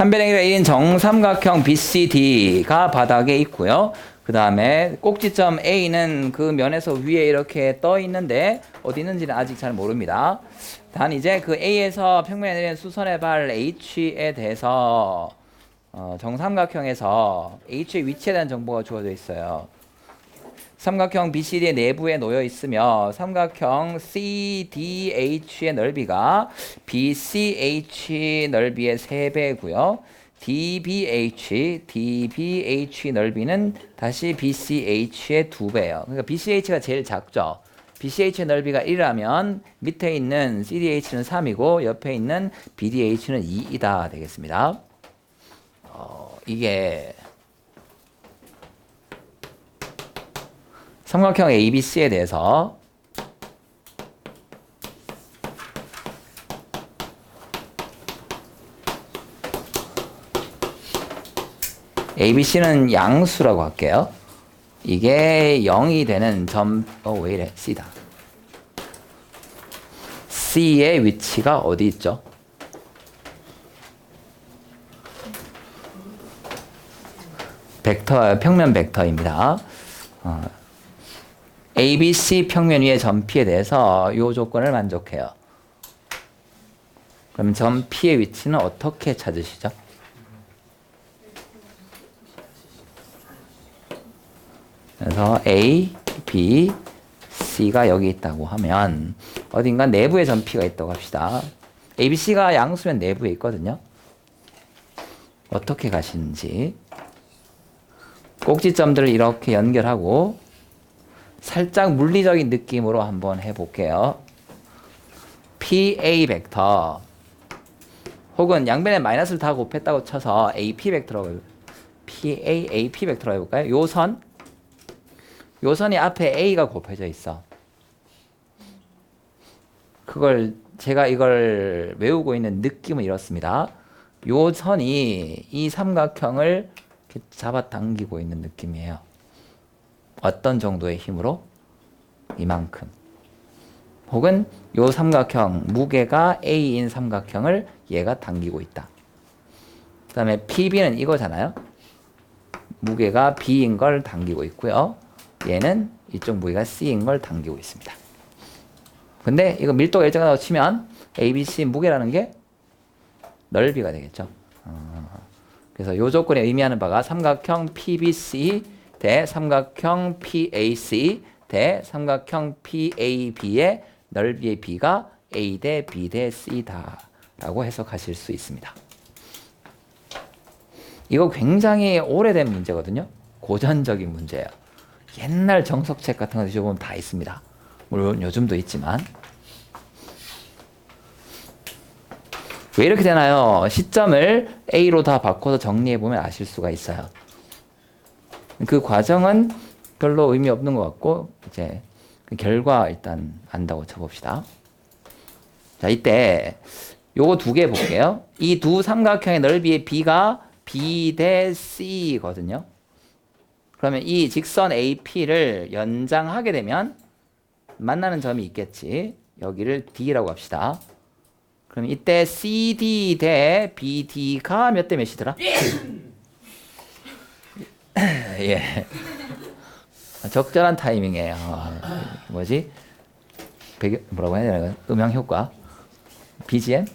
한 변의 길이가 1인 정삼각형 BCD가 바닥에 있고요. 그 다음에 꼭지점 A는 그 면에서 위에 이렇게 떠 있는데 어디 있는지는 아직 잘 모릅니다. 단 이제 그 A에서 평면에 내리는 수선의 발 H에 대해서 정삼각형에서 H의 위치에 대한 정보가 주어져 있어요. 삼각형 BCD의 내부에 놓여 있으며 삼각형 CDH의 넓이가 BCH 넓이의 3배고요. DBH 넓이는 다시 BCH의 2배예요. 그러니까 BCH가 제일 작죠. BCH의 넓이가 1이라면 밑에 있는 CDH는 3이고 옆에 있는 BDH는 2이다 되겠습니다. 이게 삼각형 ABC에 대해서 ABC는 양수라고 할게요. 이게 0이 되는 점, 왜 이래? C다. C의 위치가 어디 있죠? 벡터, 평면 벡터입니다. ABC 평면 위의 점 P에 대해서 이 조건을 만족해요. 그럼 점 P의 위치는 어떻게 찾으시죠? 그래서 A, B, C가 여기 있다고 하면 어딘가 내부에 점 P가 있다고 합시다. ABC가 양수면 내부에 있거든요. 어떻게 가시는지 꼭지점들을 이렇게 연결하고 살짝 물리적인 느낌으로 한번 해볼게요. PA 벡터 혹은 양변에 마이너스를 다 곱했다고 쳐서 AP 벡터라고 AP 벡터라고 해볼까요? 요 선이 앞에 A가 곱해져 있어. 제가 이걸 외우고 있는 느낌은 이렇습니다. 요 선이 이 삼각형을 이렇게 잡아당기고 있는 느낌이에요. 어떤 정도의 힘으로? 이만큼. 혹은 요 삼각형, 무게가 A인 삼각형을 얘가 당기고 있다. 그 다음에 PB는 이거잖아요. 무게가 B인 걸 당기고 있고요. 얘는 이쪽 무게가 C인 걸 당기고 있습니다. 근데 이거 밀도가 일정하다고 치면 ABC 무게라는 게 넓이가 되겠죠. 그래서 요 조건이 의미하는 바가 삼각형 PBC 대 삼각형 PAC 대 삼각형 PAB의 넓이의 B가 A 대 B 대 C다 라고 해석하실 수 있습니다. 이거 굉장히 오래된 문제거든요. 고전적인 문제예요. 옛날 정석책 같은 거 뒤져보면 다 있습니다. 물론 요즘도 있지만. 왜 이렇게 되나요? 시점을 A로 다 바꿔서 정리해보면 아실 수가 있어요. 그 과정은 별로 의미 없는 것 같고 이제 그 결과 일단 안다고 쳐봅시다. 자, 이때 요거 두 개 볼게요. 이 두 삼각형의 넓이의 B가 B 대 C거든요. 그러면 이 직선 AP를 연장하게 되면 만나는 점이 있겠지. 여기를 D라고 합시다. 그럼 이때 CD 대 BD가 몇 대 몇이더라? 예. 적절한 타이밍이에요. 뭐지? 뭐라고 해야 되나? 음향 효과. BGM?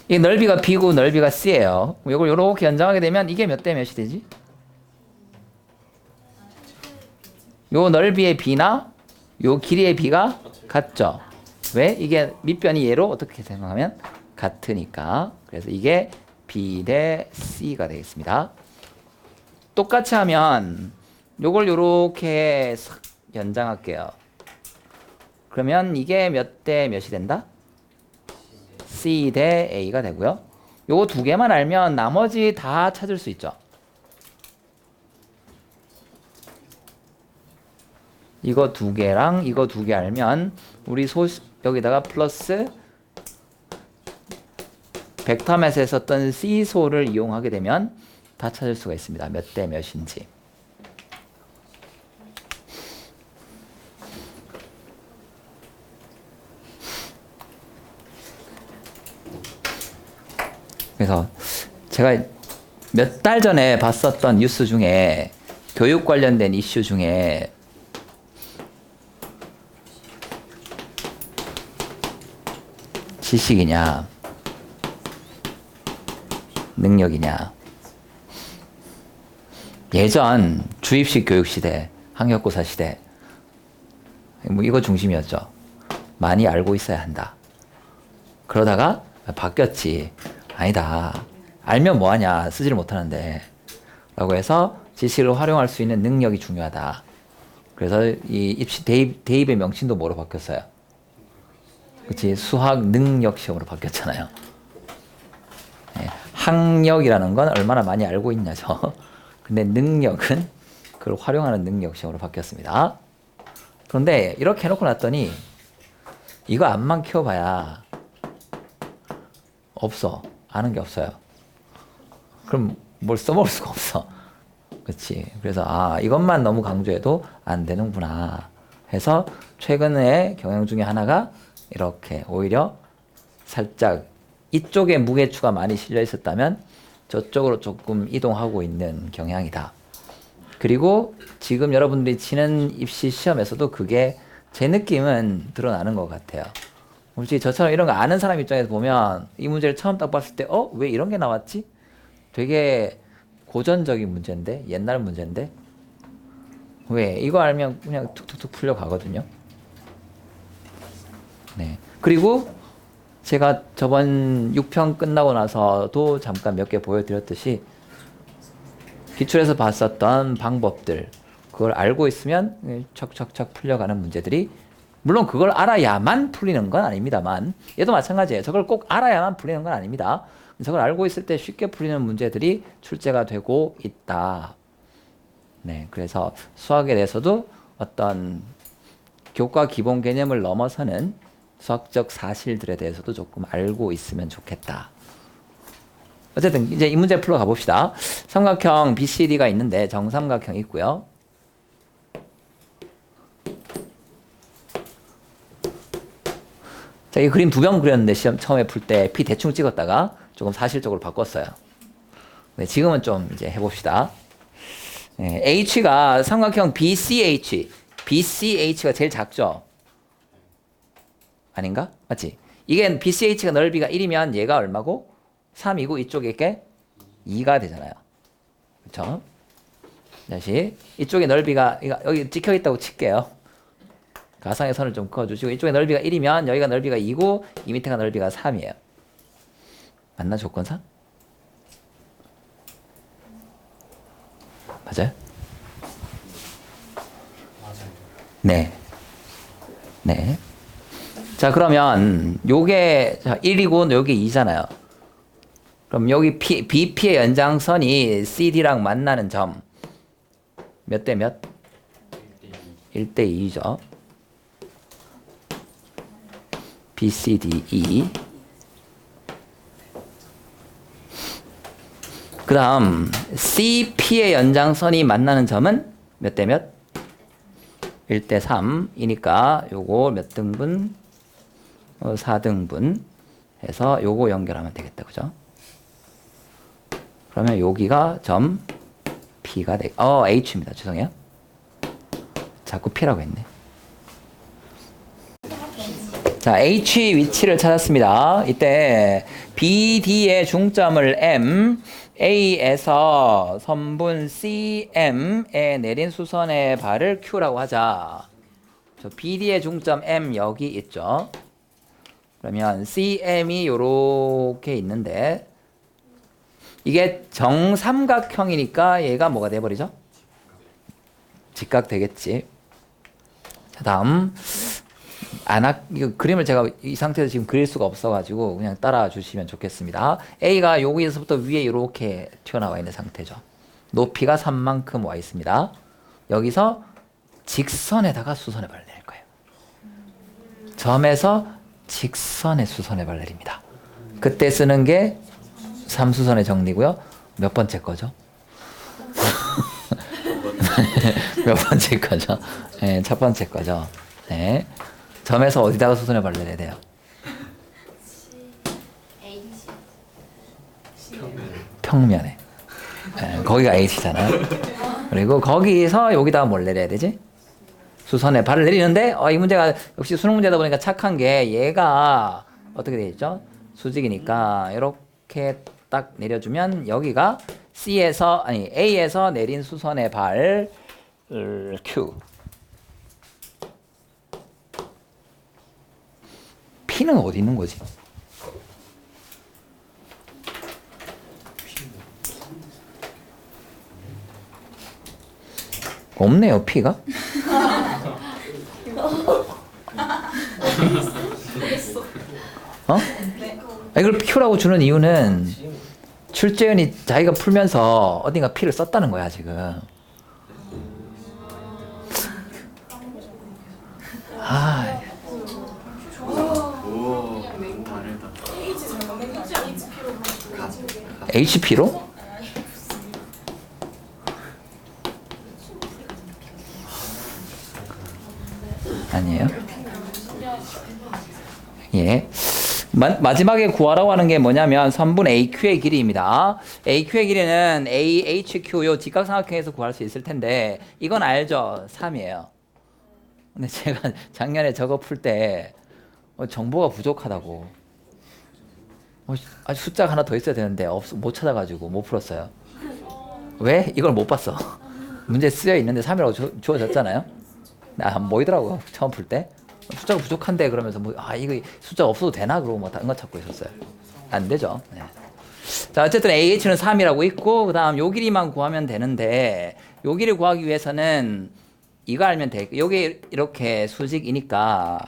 이 넓이가 B고 넓이가 C예요. 이걸 이렇게 연장하게 되면 이게 몇 대 몇이 되지? 요 넓이의 B나 요 길이의 B가 같죠? 왜? 이게 밑변이 얘로 어떻게 생각하면 같으니까. 그래서 이게 B 대 C가 되겠습니다. 똑같이 하면 요걸 요렇게 싹 연장할게요. 그러면 이게 몇 대 몇이 된다? C 대 A가 되고요. 요거 두 개만 알면 나머지 다 찾을 수 있죠. 이거 두 개랑 이거 두 개 알면 우리 여기다가 플러스 벡터맷에 썼던 C소를 이용하게 되면 다 찾을 수가 있습니다. 몇 대 몇인지. 그래서 제가 몇 달 전에 봤었던 뉴스 중에 교육 관련된 이슈 중에 지식이냐 능력이냐, 예전 주입식 교육 시대, 학력고사 시대 뭐 이거 중심이었죠. 많이 알고 있어야 한다. 그러다가 바뀌었지. 아니다. 알면 뭐하냐. 쓰지를 못하는데. 라고 해서 지식을 활용할 수 있는 능력이 중요하다. 그래서 이 입시 대입의 명칭도 뭐로 바뀌었어요? 그치? 수학 능력 시험으로 바뀌었잖아요. 네. 학력이라는 건 얼마나 많이 알고 있냐죠. 근데 능력은 그걸 활용하는 능력 시험으로 바뀌었습니다. 그런데 이렇게 해놓고 났더니 이거 암만 키워봐야 없어. 아는 게 없어요. 그럼 뭘 써먹을 수가 없어. 그렇지. 그래서 이것만 너무 강조해도 안 되는구나 해서 최근에 경향 중에 하나가 이렇게 오히려 살짝 이쪽에 무게추가 많이 실려 있었다면 저쪽으로 조금 이동하고 있는 경향이다. 그리고 지금 여러분들이 치는 입시 시험에서도 그게 제 느낌은 드러나는 것 같아요. 솔직히 저처럼 이런 거 아는 사람 입장에서 보면 이 문제를 처음 딱 봤을 때 왜 이런 게 나왔지? 되게 고전적인 문제인데, 옛날 문제인데 왜? 이거 알면 그냥 툭툭툭 풀려가거든요. 네. 그리고 제가 저번 6편 끝나고 나서도 잠깐 몇 개 보여드렸듯이 기출에서 봤었던 방법들, 그걸 알고 있으면 척척척 풀려가는 문제들이, 물론 그걸 알아야만 풀리는 건 아닙니다만, 얘도 마찬가지예요. 저걸 꼭 알아야만 풀리는 건 아닙니다. 저걸 알고 있을 때 쉽게 풀리는 문제들이 출제가 되고 있다. 네, 그래서 수학에 대해서도 어떤 교과 기본 개념을 넘어서는 수학적 사실들에 대해서도 조금 알고 있으면 좋겠다. 어쨌든 이제 이 문제 풀어 가봅시다. 삼각형 BCD가 있는데 정삼각형이 있고요. 자, 이 그림 두 번 그렸는데 시험 처음에 풀 때 P 대충 찍었다가 조금 사실적으로 바꿨어요. 네, 지금은 좀 이제 해봅시다. 네, H가 삼각형 BCH가 제일 작죠? 아닌가? 맞지? 이게 BCH가 넓이가 1이면 얘가 얼마고? 3이고 이쪽에 게 2가 되잖아요. 그렇죠? 다시 이쪽에 넓이가 여기 찍혀 있다고 칠게요. 가상의 선을 좀 그어주시고, 이쪽에 넓이가 1이면 여기가 넓이가 2고 이 밑에가 넓이가 3이에요. 맞나 조건상? 맞아요? 네. 네. 자, 그러면 요게 1이고 여기 2잖아요. 그럼 여기 BP의 연장선이 CD랑 만나는 점 몇 대 몇? 1대 2죠. BCDE. 그 다음 CP의 연장선이 만나는 점은 몇 대 몇? 1대 3이니까 요거 몇 등분? 4등분 해서 요거 연결하면 되겠다. 그죠? 그러면 여기가 점 P가 H입니다. 죄송해요. 자꾸 P라고 했네. 자, H 위치를 찾았습니다. 이때 BD의 중점을 M, A에서 선분 CM에 내린 수선의 발을 Q라고 하자. BD의 중점 M 여기 있죠. 그러면 CM이 요렇게 있는데 이게 정삼각형이니까 얘가 뭐가 돼버리죠? 직각 되겠지. 자, 다음 이거 그림을 제가 이 상태에서 지금 그릴 수가 없어가지고 그냥 따라 주시면 좋겠습니다. A가 여기서부터 위에 이렇게 튀어나와 있는 상태죠. 높이가 3만큼 와 있습니다. 여기서 직선에다가 수선의 발을 내릴 거예요. 점에서 직선의 수선의 발을 내립니다. 그때 쓰는 게 3수선의 정리고요. 몇 번째 거죠? 몇 번째 거죠? 네, 첫 번째 거죠. 네. 점에서 어디다가 수선의 발을 내야 돼요? 평면에. 예, 거기가 H잖아요. 그리고 거기서 여기다가 뭘 내려야 되지? 수선에 발을 내리는데 이 문제가 역시 수능 문제다 보니까 착한 게 얘가 어떻게 되어 있죠? 수직이니까 이렇게 딱 내려주면 여기가 A에서 내린 수선의 발 Q. P는 어디 있는 거지? 없네요, P가. 이걸 Q라고 주는 이유는 출제원이 자기가 풀면서 어딘가 P를 썼다는 거야, 지금. HP로? 아니에요? 예. 마지막에 구하라고 하는 게 뭐냐면 선분 AQ의 길이입니다. AQ의 길이는 AHQ 요 직각삼각형에서 구할 수 있을 텐데 이건 알죠? 3이에요. 근데 제가 작년에 저거 풀 때 정보가 부족하다고 숫자가 하나 더 있어야 되는데 못 찾아가지고 못 풀었어요. 왜? 이걸 못 봤어. 문제 쓰여 있는데 3이라고 주어졌잖아요. 안 보이더라고요. 처음 풀 때. 숫자가 부족한데 그러면서 이거 숫자 없어도 되나? 그러고 뭐 다른 거 찾고 있었어요. 안 되죠. 네. 자, 어쨌든 AH는 3이라고 있고 그 다음 요 길이만 구하면 되는데 요 길이 구하기 위해서는 이거 알면 돼. 여기 이렇게 수직이니까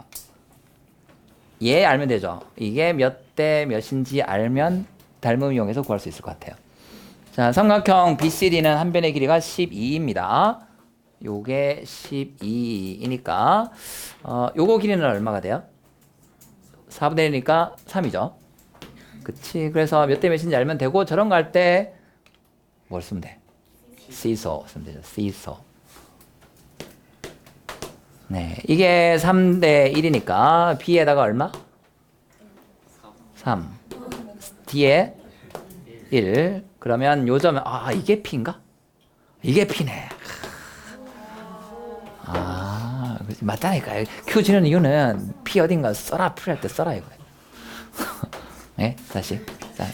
얘 알면 되죠. 이게 몇 대 몇인지 알면 닮음 이용해서 구할 수 있을 것 같아요. 자, 삼각형 BCD는 한 변의 길이가 12입니다. 요게 12이니까 요거 길이는 얼마가 돼요? 4분의 1이니까 3이죠. 그치? 그래서 몇 대 몇인지 알면 되고 저런 거 할 때 뭘 쓰면 돼? 시소 쓰면 되죠. 시소. 네, 이게 3대 1이니까 B에다가 얼마? 3. D에 1. 그러면 요점은 이게 P인가? 이게 P네. 맞다니까. Q 지는 이유는 P 어딘가 써라 풀할 때 써라 이거예요. 네, 다시. 자,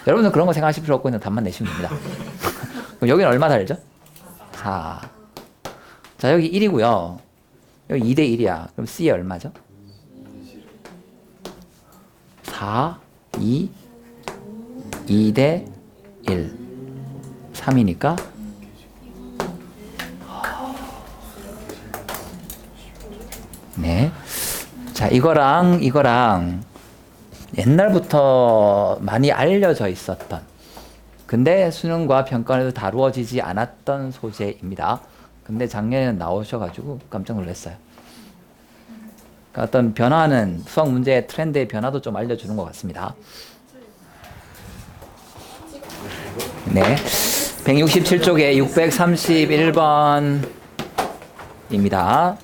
여러분들 그런 거 생각하실 필요 없고 그냥 답만 내시면 됩니다. 그럼 여기는 얼마 달죠? 4. 자, 여기 1이고요. 여기 2대 1이야. 그럼 C에 얼마죠? 4, 2, 2대 1. 3이니까 네. 자, 이거랑 옛날부터 많이 알려져 있었던 근데 수능과 평가에서 다루어지지 않았던 소재입니다. 근데 작년에는 나오셔가지고 깜짝 놀랐어요. 그러니까 어떤 변화는 수학 문제의 트렌드의 변화도 좀 알려주는 것 같습니다. 네. 167쪽에 631번입니다.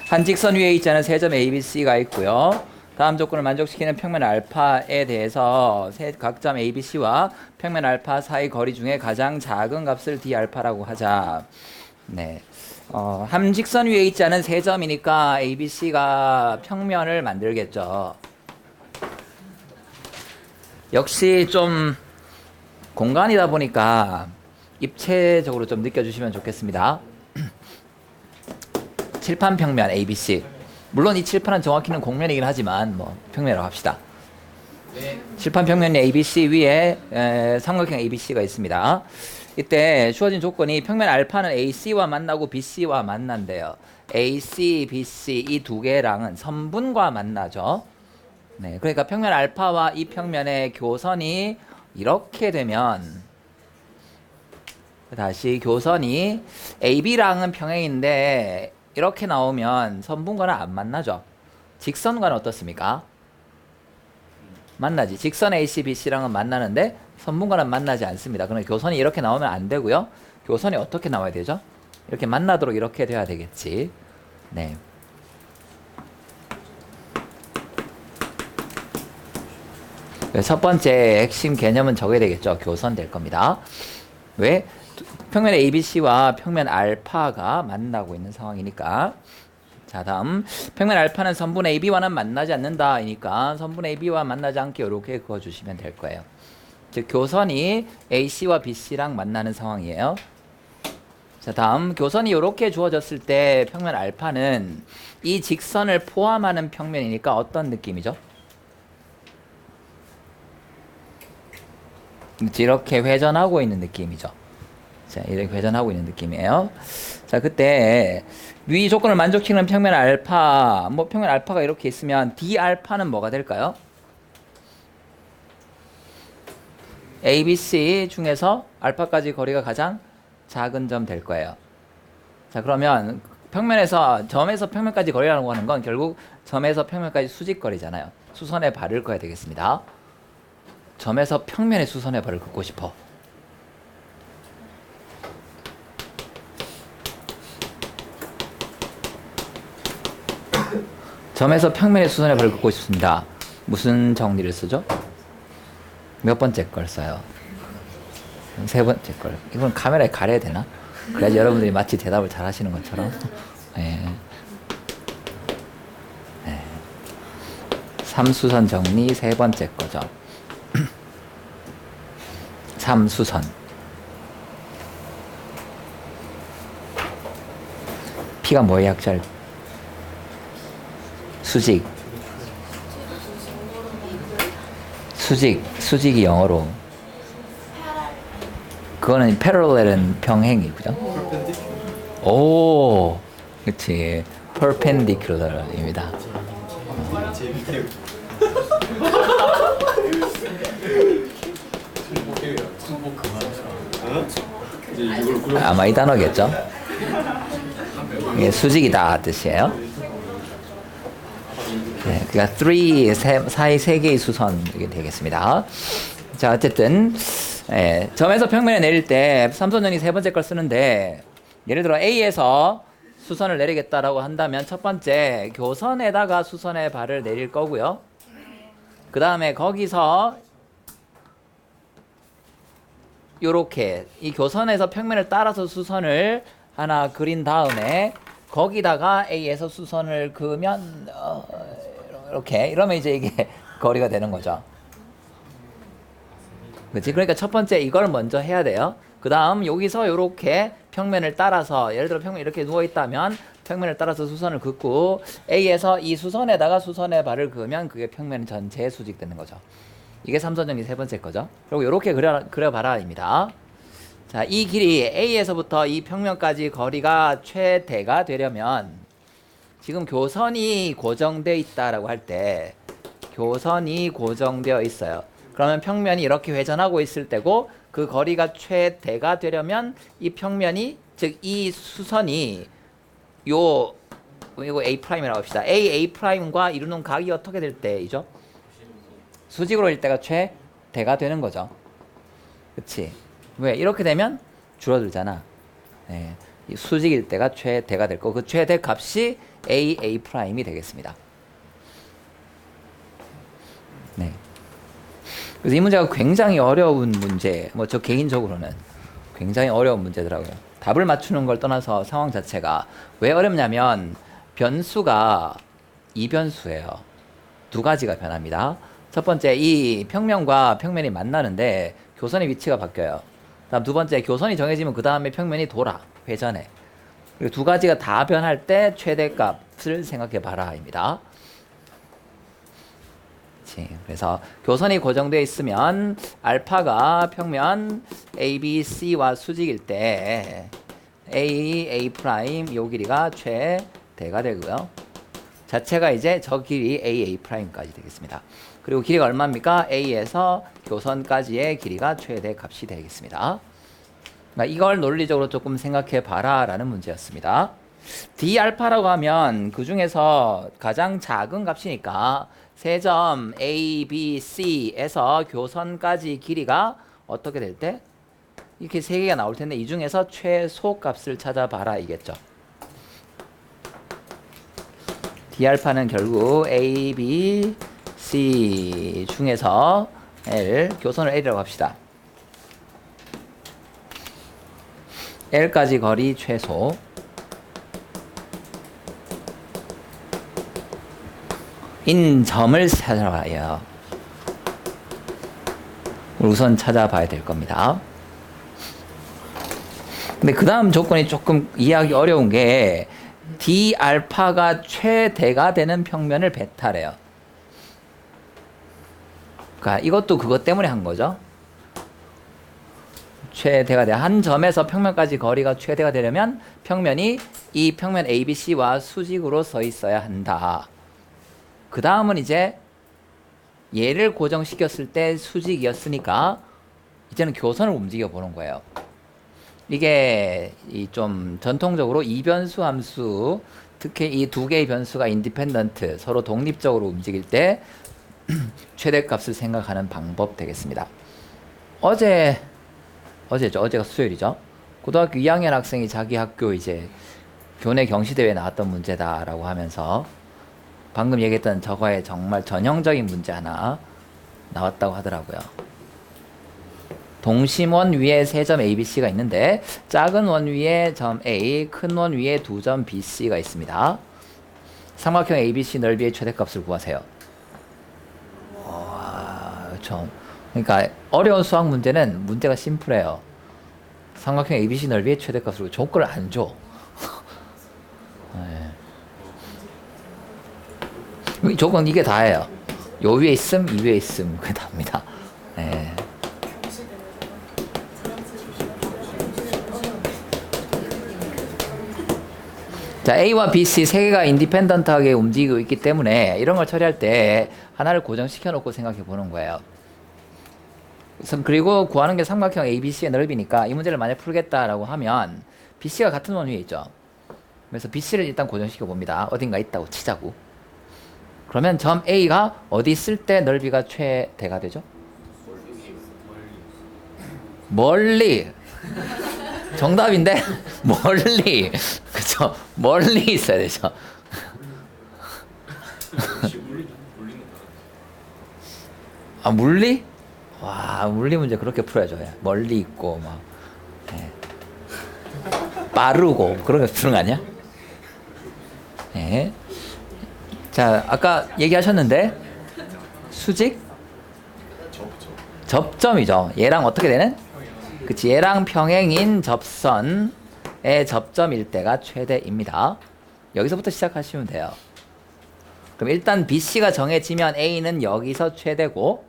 한 직선 위에 있자는 세 점 ABC가 있고요. 다음 조건을 만족시키는 평면 알파에 대해서 각 점 ABC와 평면 알파 사이 거리 중에 가장 작은 값을 D 알파라고 하자. 네. 한 직선 위에 있지 않은 세 점이니까 ABC가 평면을 만들겠죠. 역시 좀 공간이다 보니까 입체적으로 좀 느껴주시면 좋겠습니다. 칠판 평면 ABC. 물론 이 칠판은 정확히는 공면이긴 하지만 뭐 평면이라고 합시다. 네. 칠판 평면 ABC 위에 삼각형 ABC가 있습니다. 이때 주어진 조건이 평면 알파는 AC와 만나고 BC와 만난대요. AC, BC 이 두 개랑은 선분과 만나죠. 네, 그러니까 평면 알파와 이 평면의 교선이 이렇게 되면 다시 교선이 AB랑은 평행인데 이렇게 나오면 선분과는 안 만나죠. 직선과는 어떻습니까? 만나지. 직선 AC, BC랑은 만나는데 선분과는 만나지 않습니다. 그럼 교선이 이렇게 나오면 안 되고요. 교선이 어떻게 나와야 되죠? 이렇게 만나도록 이렇게 돼야 되겠지. 네. 첫 번째 핵심 개념은 적어야 되겠죠. 교선 될 겁니다. 왜? 평면 ABC와 평면 알파가 만나고 있는 상황이니까. 자, 다음 평면 알파는 선분 AB와는 만나지 않는다이니까 선분 AB와 만나지 않게 이렇게 그어주시면 될 거예요. 즉 교선이 AC와 BC랑 만나는 상황이에요. 자, 다음 교선이 이렇게 주어졌을 때 평면 알파는 이 직선을 포함하는 평면이니까 어떤 느낌이죠? 이렇게 회전하고 있는 느낌이죠. 자, 이렇게 회전하고 있는 느낌이에요. 자, 그때 위 조건을 만족시키는 평면 알파, 뭐 평면 알파가 이렇게 있으면 D 알파는 뭐가 될까요? A, B, C 중에서 알파까지 거리가 가장 작은 점 될 거예요. 자, 그러면 평면에서 점에서 평면까지 거리라고 하는 건 결국 점에서 평면까지 수직거리잖아요. 수선의 발을 그어야 되겠습니다. 점에서 평면의 수선의 발을 긋고 싶어. 점에서 평면의 수선의 발을 긋고 싶습니다. 무슨 정리를 쓰죠? 몇 번째 걸 써요? 세 번째 걸. 이건 카메라에 가려야 되나? 그래야지 여러분들이 마치 대답을 잘 하시는 것처럼. 네. 네. 3수선 정리 세 번째 거죠. 3수선. P가 뭐의 약자를? 수직. 수직이 영어로. 그거는 parallel은 평행이, 그죠? 오, 그치. perpendicular입니다. 아마 이 단어겠죠? 이게 수직이다 뜻이에요. 네, 그러니까 사이 세 개의 수선이 되겠습니다. 자, 어쨌든 점에서 평면에 내릴 때 삼선전이 세 번째 걸 쓰는데 예를 들어 A에서 수선을 내리겠다라고 한다면 첫 번째 교선에다가 수선의 발을 내릴 거고요. 그 다음에 거기서 요렇게 이 교선에서 평면을 따라서 수선을 하나 그린 다음에 거기다가 A에서 수선을 그으면 이렇게 이러면 이제 이게 거리가 되는 거죠. 그렇지? 그러니까 첫 번째 이걸 먼저 해야 돼요. 그 다음 여기서 이렇게 평면을 따라서 예를 들어 평면이 이렇게 누워 있다면 평면을 따라서 수선을 긋고 A에서 이 수선에다가 수선의 발을 그으면 그게 평면 전체에 수직되는 거죠. 이게 삼선정리 세 번째 거죠. 그리고 이렇게 그려봐라입니다. 자, 이 길이 A에서부터 이 평면까지 거리가 최대가 되려면 지금 교선이 고정되어 있다라고 할 때 교선이 고정되어 있어요. 그러면 평면이 이렇게 회전하고 있을 때고 그 거리가 최대가 되려면 이 평면이 즉 이 수선이 이거 A'이라고 합시다. A'A'과 이루는 각이 어떻게 될 때이죠? 수직으로 일 때가 최대가 되는 거죠. 그치? 왜? 이렇게 되면 줄어들잖아. 네. 수직일 때가 최대가 될 거고 그 최대 값이 A'A'이 되겠습니다. 네. 그래서 이 문제가 굉장히 어려운 문제, 뭐 저 개인적으로는 굉장히 어려운 문제더라고요. 답을 맞추는 걸 떠나서 상황 자체가 왜 어렵냐면 변수가 이변수예요. 두 가지가 변합니다. 첫 번째, 이 평면과 평면이 만나는데 교선의 위치가 바뀌어요. 다음 두 번째, 교선이 정해지면 그 다음에 평면이 돌아, 회전해. 그리고 두 가지가 다 변할 때 최대값을 생각해 봐라입니다. 그래서 교선이 고정되어 있으면 알파가 평면 ABC와 수직일 때 A 요 길이가 최대가 되고요. 자체가 이제 저 길이 A'까지 되겠습니다. 그리고 길이가 얼마입니까? A에서 교선까지의 길이가 최대 값이 되겠습니다. 그러니까 이걸 논리적으로 조금 생각해 봐라 라는 문제였습니다. D알파라고 하면 그 중에서 가장 작은 값이니까 세 점 A, B, C에서 교선까지 길이가 어떻게 될 때? 이렇게 세 개가 나올 텐데 이 중에서 최소 값을 찾아봐라 이겠죠. D알파는 결국 A, B, C 중에서 L, 교선을 L이라고 합시다. L까지 거리 최소 인 점을 찾아봐요. 우선 찾아봐야 될 겁니다. 근데 그 다음 조건이 조금 이해하기 어려운 게 d 알파가 최대가 되는 평면을 베타래요. 그러니까 이것도 그것 때문에 한 거죠. 최대가 돼. 한 점에서 평면까지 거리가 최대가 되려면 평면이 이 평면 ABC와 수직으로 서 있어야 한다. 그 다음은 이제 얘를 고정시켰을 때 수직이었으니까 이제는 교선을 움직여 보는 거예요. 이게 좀 전통적으로 이변수 함수, 특히 이 두 개의 변수가 인디펜던트, 서로 독립적으로 움직일 때 최대값을 생각하는 방법 되겠습니다. 어제죠. 어제가 수요일이죠. 고등학교 2학년 학생이 자기 학교 이제 교내 경시대회에 나왔던 문제다라고 하면서 방금 얘기했던 저거에 정말 전형적인 문제 하나 나왔다고 하더라고요. 동심원 위에 세 점 ABC가 있는데 작은 원 위에 점 A, 큰 원 위에 두 점 BC가 있습니다. 삼각형 ABC 넓이의 최대값을 구하세요. 그렇죠. 그러니까 어려운 수학 문제는 문제가 심플해요. 삼각형 ABC 넓이의 최대값으로 조건을 안 줘. 네. 조건 이게 다예요. 요 위에 있음, 이 위에 있음, 그게 답니다. 네. 자, A와 B, C 세 개가 인디펜던트하게 움직이고 있기 때문에 이런 걸 처리할 때 하나를 고정시켜 놓고 생각해 보는 거예요. 그리고 구하는 게 삼각형 ABC의 넓이니까 이 문제를 만약 풀겠다라고 하면 BC가 같은 원 위에 있죠. 그래서 BC를 일단 고정시켜 봅니다. 어딘가 있다고 치자고. 그러면 점 A가 어디 있을 때 넓이가 최대가 되죠? 멀리. 정답인데 멀리. 그쵸? 멀리 있어야 되죠. 아, 물리? 와, 물리 문제 그렇게 풀어야죠. 멀리 있고 막 빠르고 그런 거 푸는 거 아니야? 네. 자, 아까 얘기하셨는데 수직? 접점이죠. 얘랑 어떻게 되는? 그치, 얘랑 평행인 접선의 접점일 때가 최대입니다. 여기서부터 시작하시면 돼요. 그럼 일단 BC가 정해지면 A는 여기서 최대고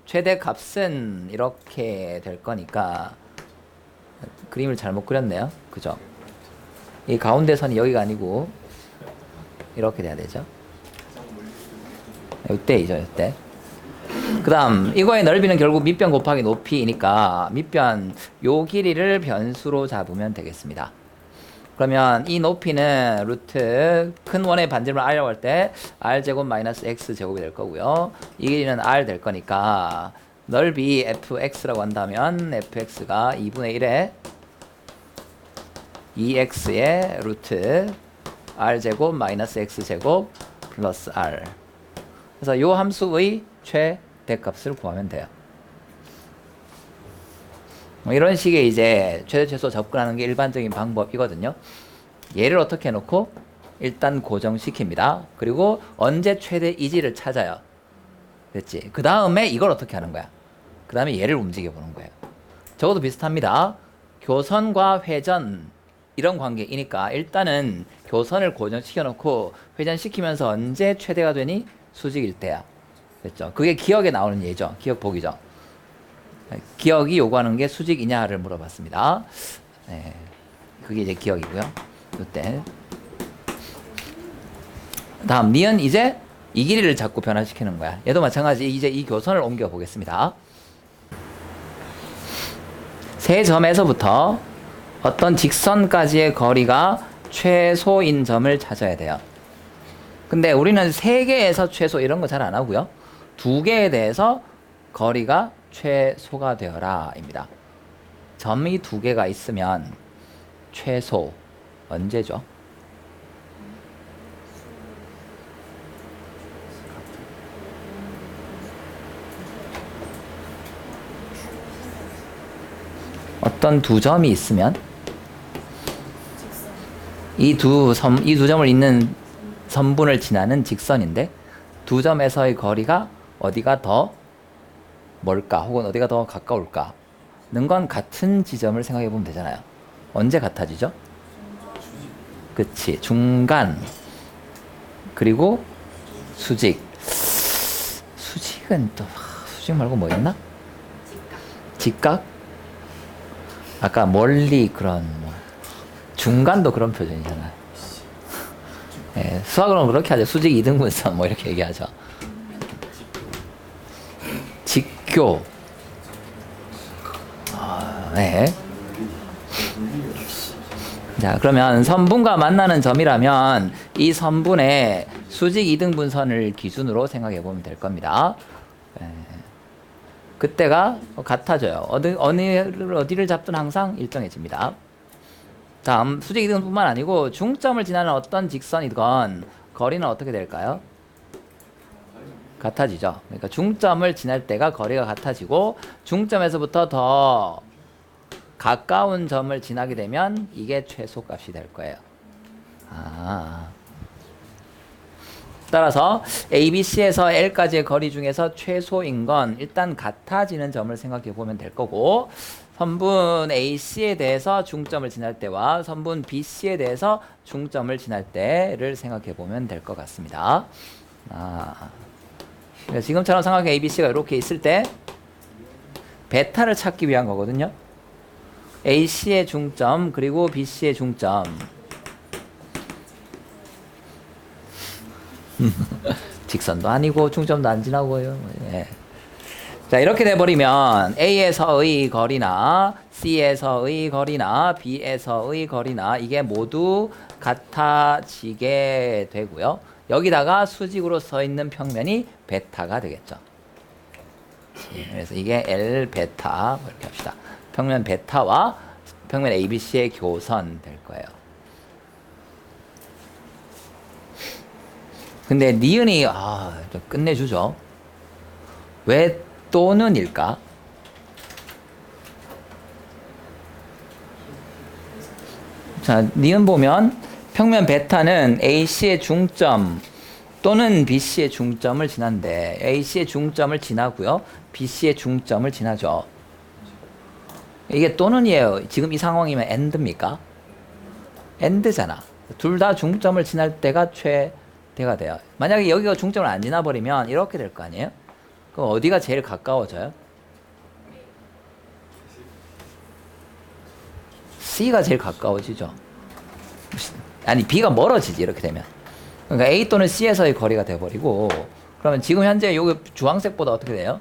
최대값은 이렇게 될 거니까 그림을 잘못 그렸네요. 그죠? 이 가운데 선이 여기가 아니고 이렇게 돼야 되죠. 이때이죠, 이때. 그 다음 이거의 넓이는 결국 밑변 곱하기 높이니까 밑변 요 길이를 변수로 잡으면 되겠습니다. 그러면 이 높이는 루트 큰 원의 반지름을 r이라고 할 때 r제곱 마이너스 x제곱이 될 거고요. 이 길이는 r 될 거니까 넓이 fx라고 한다면 fx가 2분의 1에 2x의 루트 r제곱 마이너스 x제곱 플러스 r. 그래서 요 함수의 최대값을 구하면 돼요. 이런 식의 이제 최대 최소 접근하는 게 일반적인 방법이거든요. 얘를 어떻게 해놓고 일단 고정시킵니다. 그리고 언제 최대이지를 찾아요. 됐지? 그 다음에 이걸 어떻게 하는 거야? 그 다음에 얘를 움직여 보는 거예요. 저것도 비슷합니다. 교선과 회전 이런 관계이니까 일단은 교선을 고정시켜 놓고 회전시키면서 언제 최대가 되니? 수직일 때야. 됐죠? 그게 기억에 나오는 예죠. 기억 보기죠. 기억이 요구하는 게 수직이냐를 물어봤습니다. 네, 그게 이제 기억이고요. 이때 다음 니은 이제 이 길이를 자꾸 변화시키는 거야. 얘도 마찬가지. 이제 이 교선을 옮겨 보겠습니다. 세 점에서부터 어떤 직선까지의 거리가 최소인 점을 찾아야 돼요. 근데 우리는 세 개에서 최소 이런 거 잘 안 하고요. 두 개에 대해서 거리가 최소가 되어라 입니다. 점이 두 개가 있으면 최소 언제죠? 어떤 두 점이 있으면 이 두 점을 잇는 선분을 지나는 직선인데 두 점에서의 거리가 어디가 더 멀까 혹은 어디가 더 가까울까 는 건 같은 지점을 생각해 보면 되잖아요. 언제 같아지죠? 그치. 중간 그리고 수직. 수직은 또 수직 말고 뭐 있나? 직각? 아까 멀리 그런 뭐 중간도 그런 표현이잖아요. 네, 수학으로는 그렇게 하죠. 수직 이등분선 뭐 이렇게 얘기하죠. 직교. 네. 자, 그러면 선분과 만나는 점이라면 이 선분의 수직 이등분선을 기준으로 생각해 보면 될 겁니다. 네. 그때가 같아져요. 어디를 잡든 항상 일정해집니다. 다음 수직 이등분뿐만 아니고 중점을 지나는 어떤 직선이건 거리는 어떻게 될까요? 같아지죠. 그러니까 중점을 지날 때가 거리가 같아지고 중점에서부터 더 가까운 점을 지나게 되면 이게 최소값이 될 거예요. 따라서 ABC에서 L까지의 거리 중에서 최소인 건 일단 같아지는 점을 생각해 보면 될 거고 선분 AC에 대해서 중점을 지날 때와 선분 BC에 대해서 중점을 지날 때를 생각해 보면 될 것 같습니다. 지금처럼 삼각형 ABC가 이렇게 있을 때 베타를 찾기 위한 거거든요. AC의 중점 그리고 BC의 중점 직선도 아니고 중점도 안 지나고요. 예. 자, 이렇게 돼버리면 A에서의 거리나 C에서의 거리나 B에서의 거리나 이게 모두 같아지게 되고요. 여기다가 수직으로 서 있는 평면이 베타가 되겠죠. 그래서 이게 L 베타 이렇게 합시다. 평면 베타와 평면 ABC의 교선 될 거예요. 근데 니은이 좀 끝내주죠. 왜 또는일까? 자, 니은 보면 평면 베타는 AC의 중점 또는 BC의 중점을 지난데 AC의 중점을 지나고요. BC의 중점을 지나죠. 이게 또는이에요. 지금 이 상황이면 AND입니까? AND잖아. 둘 다 중점을 지날 때가 최대가 돼요. 만약에 여기가 중점을 안 지나버리면 이렇게 될 거 아니에요? 그럼 어디가 제일 가까워져요? C가 제일 가까워지죠. 아니 B가 멀어지지 이렇게 되면. 그러니까 A 또는 C에서의 거리가 돼버리고 그러면 지금 현재 여기 주황색보다 어떻게 돼요?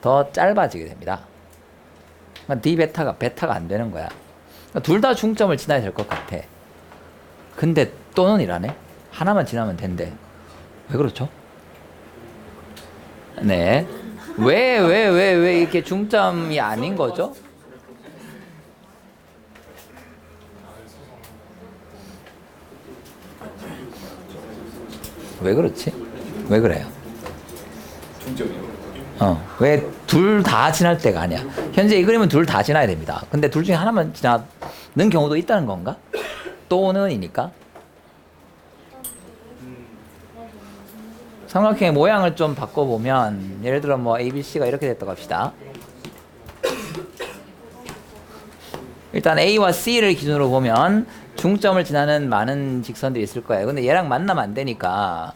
더 짧아지게 됩니다. 그러니까 D 베타가 안 되는 거야. 그러니까 둘 다 중점을 지나야 될 것 같아. 근데 또는 이라네. 하나만 지나면 된대. 왜 그렇죠? 네. 왜 이렇게 중점이 아닌 거죠? 왜 그렇지? 왜 그래요? 왜 둘 다 지날 때가 아니야? 현재 이 그림은 둘 다 지나야 됩니다. 근데 둘 중에 하나만 지나는 경우도 있다는 건가? 또는이니까. 삼각형의 모양을 좀 바꿔보면 예를 들어 뭐 ABC가 이렇게 됐다고 합시다. 일단 A와 C를 기준으로 보면 중점을 지나는 많은 직선들이 있을 거예요. 근데 얘랑 만나면 안 되니까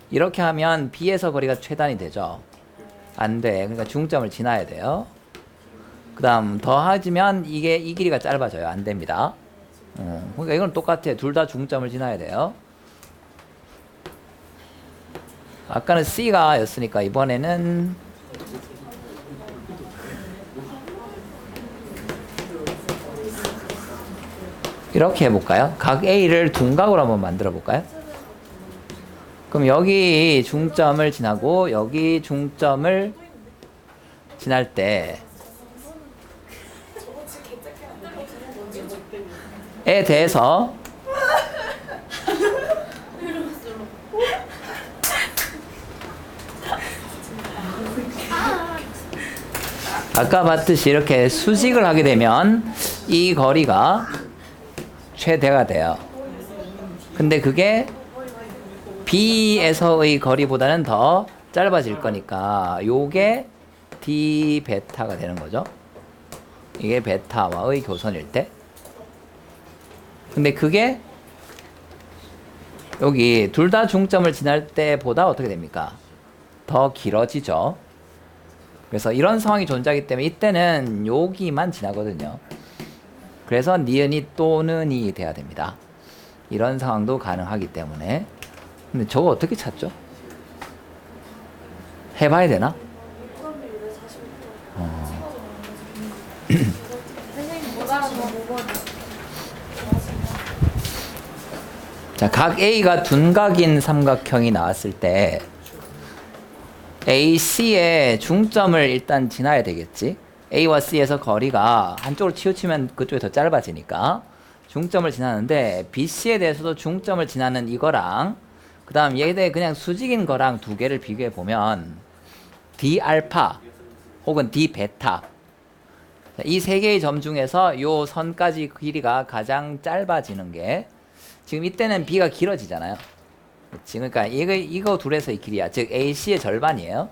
이렇게 하면 B에서 거리가 최단이 되죠. 안 돼. 그러니까 중점을 지나야 돼요. 그 다음 더하지면 이 길이가 짧아져요. 안 됩니다. 그러니까 이건 똑같아요. 둘 다 중점을 지나야 돼요. 아까는 C가 였으니까 이번에는 이렇게 해볼까요? 각 A를 둔각으로 한번 만들어 볼까요? 그럼 여기 중점을 지나고 여기 중점을 지날 때에 대해서 아까 봤듯이 이렇게 수직을 하게 되면 이 거리가 최대가 돼요. 근데 그게 B에서의 거리보다는 더 짧아질 거니까 요게 D 베타가 되는 거죠. 이게 베타와의 교선일 때. 근데 그게 여기 둘 다 중점을 지날 때보다 어떻게 됩니까? 더 길어지죠. 그래서 이런 상황이 존재하기 때문에 이때는 여기만 지나거든요. 그래서 니은이 또는이 돼야 됩니다. 이런 상황도 가능하기 때문에. 근데 저거 어떻게 찾죠? 해봐야 되나? 자, 각 A가 둔각인 삼각형이 나왔을 때 AC의 중점을 일단 지나야 되겠지. A와 C에서 거리가 한쪽으로 치우치면 그쪽이 더 짧아지니까 중점을 지나는데 BC에 대해서도 중점을 지나는 이거랑 그 다음 얘에 대해 그냥 수직인 거랑 두 개를 비교해 보면 D 알파 혹은 D 베타 이 세 개의 점 중에서 요 선까지 길이가 가장 짧아지는 게 지금 이때는 B가 길어지잖아요. 그치? 그러니까 이거 둘에서의 길이야. 즉 AC의 절반이에요.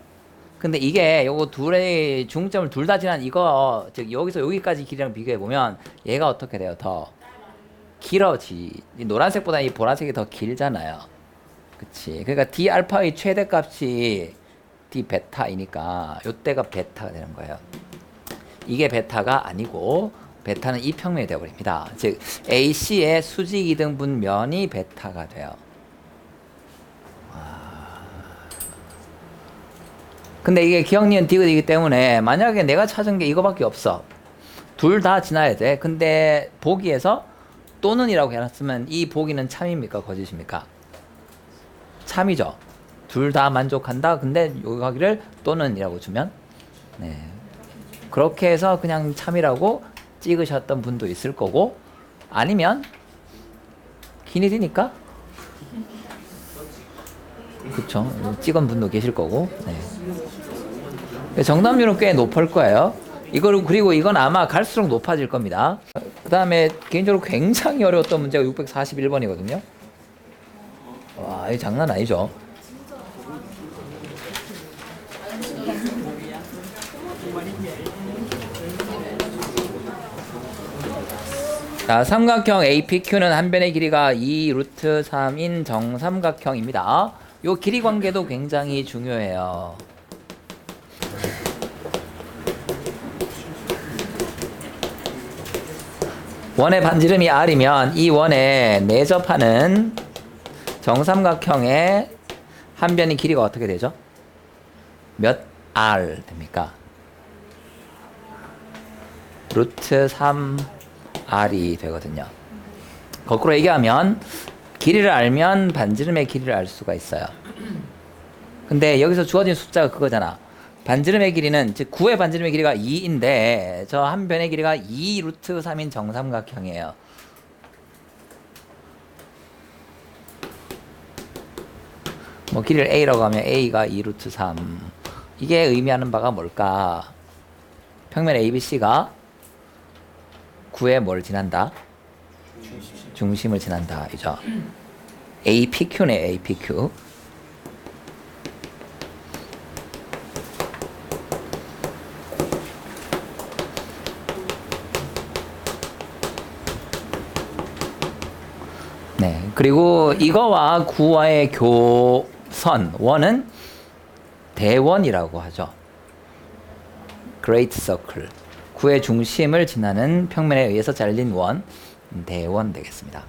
근데 이게 요거 둘의 중점을 둘 다 지난 이거 즉 여기서 여기까지 길이랑 비교해 보면 얘가 어떻게 돼요? 더 길어지. 이 노란색보다 이 보라색이 더 길잖아요. 그치? 그러니까 D 알파의 최대값이 D 베타이니까 요때가 베타가 되는 거예요. 이게 베타가 아니고 베타는 이 평면이 되어버립니다. 즉 AC의 수직 이등분 면이 베타가 돼요. 근데 이게 기억, 니은, 디귿이기 때문에 만약에 내가 찾은 게 이거밖에 없어. 둘 다 지나야 돼. 근데 보기에서 또는이라고 해놨으면 이 보기는 참입니까? 거짓입니까? 참이죠. 둘 다 만족한다. 근데 여기를 또는이라고 주면 네. 그렇게 해서 그냥 참이라고 찍으셨던 분도 있을 거고 아니면 기니디니까 그쵸. 찍은 분도 계실 거고 네. 정답률은 꽤 높을 거예요. 그리고 이건 아마 갈수록 높아질 겁니다. 그 다음에 개인적으로 굉장히 어려웠던 문제가 641번이거든요. 와, 이거 장난 아니죠. 자, 삼각형 APQ는 한 변의 길이가 2 루트 3인 정삼각형입니다. 요 길이 관계도 굉장히 중요해요. 원의 반지름이 R이면 이 원에 내접하는 정삼각형의 한 변의 길이가 어떻게 되죠? 몇 R 됩니까? 루트 3R이 되거든요. 거꾸로 얘기하면 길이를 알면 반지름의 길이를 알 수가 있어요. 근데 여기서 주어진 숫자가 그거잖아. 반지름의 길이는 즉 9의 반지름의 길이가 2인데 저 한 변의 길이가 2 루트 3인 정삼각형이에요. 뭐 길이를 A라고 하면 A가 2 루트 3. 이게 의미하는 바가 뭘까? 평면 ABC가 9에 뭘 지난다? 중심을 지난다. 이죠. APQ네, APQ. 네. 그리고 이거와 9와의 교선, 원은 대원이라고 하죠. Great Circle. 9의 중심을 지나는 평면에 의해서 잘린 원, 대원 되겠습니다.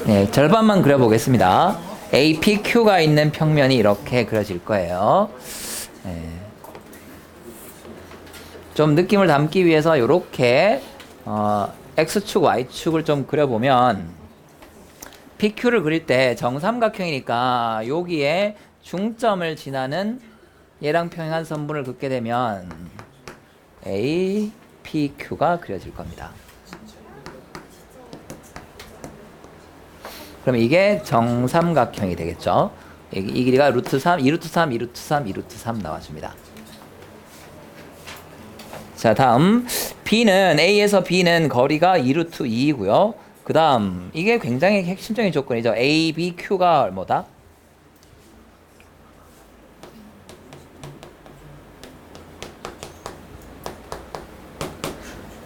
네, 절반만 그려보겠습니다. APQ가 있는 평면이 이렇게 그려질 거예요. 네. 좀 느낌을 담기 위해서 이렇게 X축, Y축을 좀 그려보면 PQ를 그릴 때 정삼각형이니까 여기에 중점을 지나는 얘랑 평행한 선분을 긋게 되면 A, PQ가 그려질 겁니다. 그럼 이게 정삼각형이 되겠죠. 이 길이가 루트 3, 2루트 3, 2루트 3, 2루트 3 나와줍니다. 자, 다음 B는 A에서 B는 거리가 2루트 2이고요. 그 다음 이게 굉장히 핵심적인 조건이죠. A, B, Q가 뭐다?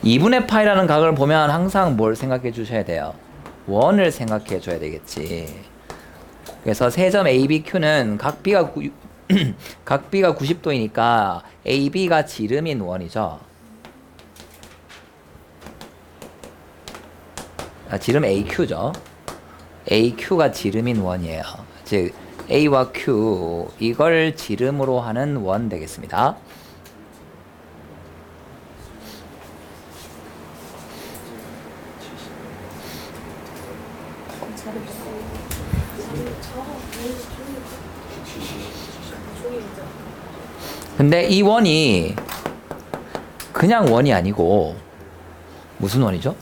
(2분의 파이라는 각을 보면 항상 뭘 생각해 주셔야 돼요? 원을 생각해 줘야 되겠지. 그래서 세점 ABQ는 각 B가 각 B가 90도이니까 AB가 지름인 원이죠. 지름 AQ죠. AQ가 지름인 원이에요. 즉 A와 Q 이걸 지름으로 하는 원 되겠습니다. 근데 이 원이 그냥 원이 아니고 무슨 원이죠?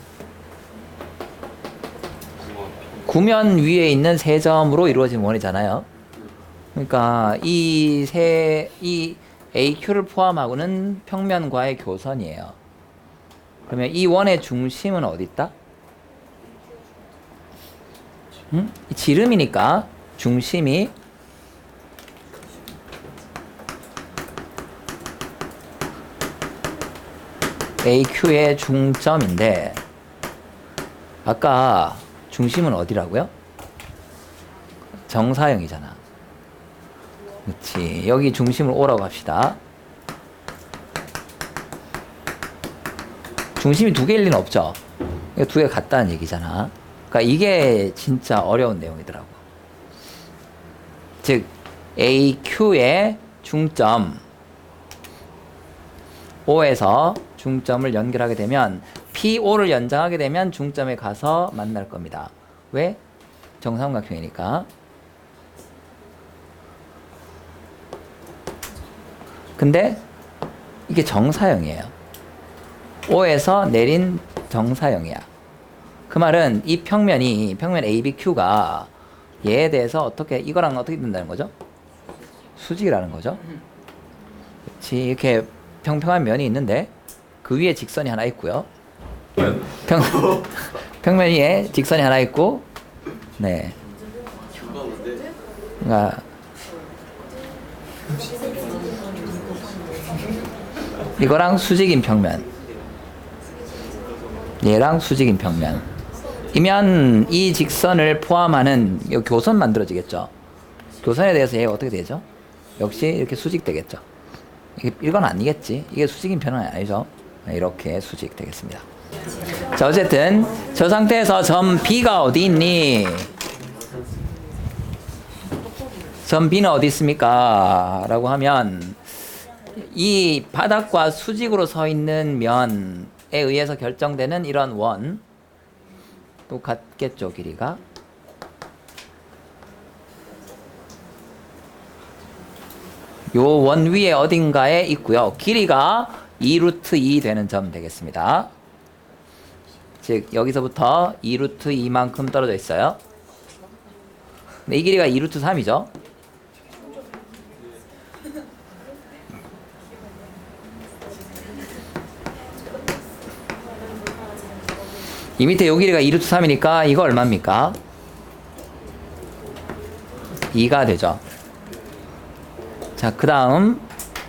구면 위에 있는 세 점으로 이루어진 원이잖아요. 그러니까 이 AQ를 포함하고는 평면과의 교선이에요. 그러면 이 원의 중심은 어디 있다? 지름이니까 중심이 AQ의 중점인데 아까 중심은 어디라고요? 정사형이잖아. 그렇지. 여기 중심을 O라고 합시다. 중심이 두 개일 리는 없죠. 두 개 같다는 얘기잖아. 그러니까 이게 진짜 어려운 내용이더라고. 즉 AQ의 중점 O에서 중점을 연결하게 되면 PO를 연장하게 되면 중점에 가서 만날 겁니다. 왜? 정삼각형이니까. 근데 이게 정사형이에요. O에서 내린 정사형이야. 그 말은 이 평면 ABQ가 얘에 대해서 이거랑 어떻게 된다는 거죠? 수직이라는 거죠. 그렇지. 이렇게 평평한 면이 있는데 그 위에 직선이 하나 있고요. 평면 위에 직선이 하나 있고, 네. 그러니까 이거랑 수직인 평면, 얘랑 수직인 평면. 이면 이 직선을 포함하는 이 교선 만들어지겠죠. 교선에 대해서 얘가 어떻게 되죠? 역시 이렇게 수직 되겠죠. 이건 아니겠지. 이게 수직인 편은 아니죠. 이렇게 수직 되겠습니다. 자, 어쨌든 저 상태에서 점 B가 어디 있니? 점 B는 어디 있습니까? 라고 하면 이 바닥과 수직으로 서 있는 면에 의해서 결정되는 이런 원 똑같겠죠, 길이가. 요 원 위에 어딘가에 있고요. 길이가 2루트 2 되는 점 되겠습니다. 즉 여기서부터 2루트 2만큼 떨어져 있어요. 근데 이 길이가 2루트 3이죠. 이 밑에 요 길이가 2루트 3이니까 이거 얼마입니까? 2가 되죠. 자, 그 다음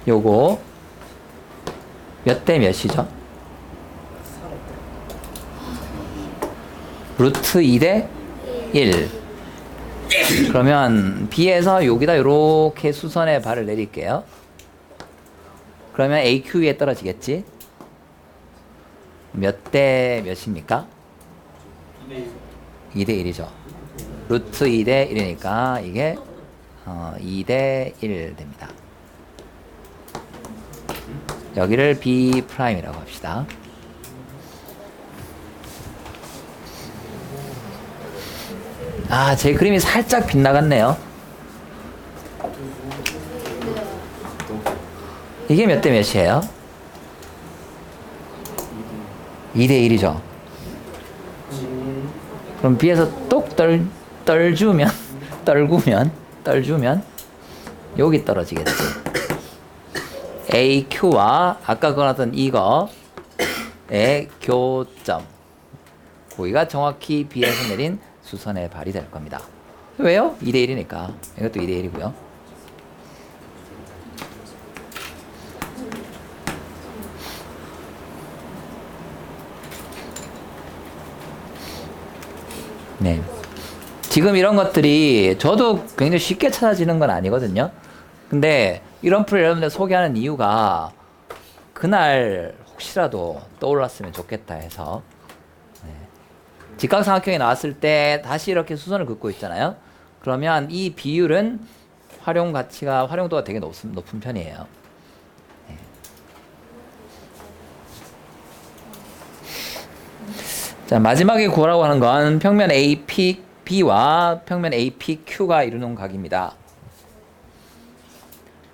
요거 몇 대 몇이죠? 루트 2대 1. 그러면 B에서 여기다 요렇게 수선의 발을 내릴게요. 그러면 AQ 위에 떨어지겠지? 몇 대 몇입니까? 2대 1이죠. 루트 2대 1이니까 이게 2대 1 됩니다. 여기를 B'이라고 합시다. 제 그림이 살짝 빗나갔네요. 이게 몇 대 몇이에요? 2대 1이죠. 그럼 B에서 똑 떨주면 떨주면 여기 떨어지겠지. AQ와 아까 그거던 이거의 교점. 거기가 정확히 B에서 내린 수선의 발이 될 겁니다. 왜요? 2대 1이니까. 이것도 2대 1이고요. 네. 지금 이런 것들이 저도 굉장히 쉽게 찾아지는 건 아니거든요. 근데 이런 풀을 여러분들 소개하는 이유가 그날 혹시라도 떠올랐으면 좋겠다 해서. 네. 직각삼각형이 나왔을 때 다시 이렇게 수선을 긋고 있잖아요. 그러면 이 비율은 활용도가 되게 높은 편이에요. 네. 자, 마지막에 구하라고 하는 건 평면 APB와 평면 APQ가 이루는 각입니다.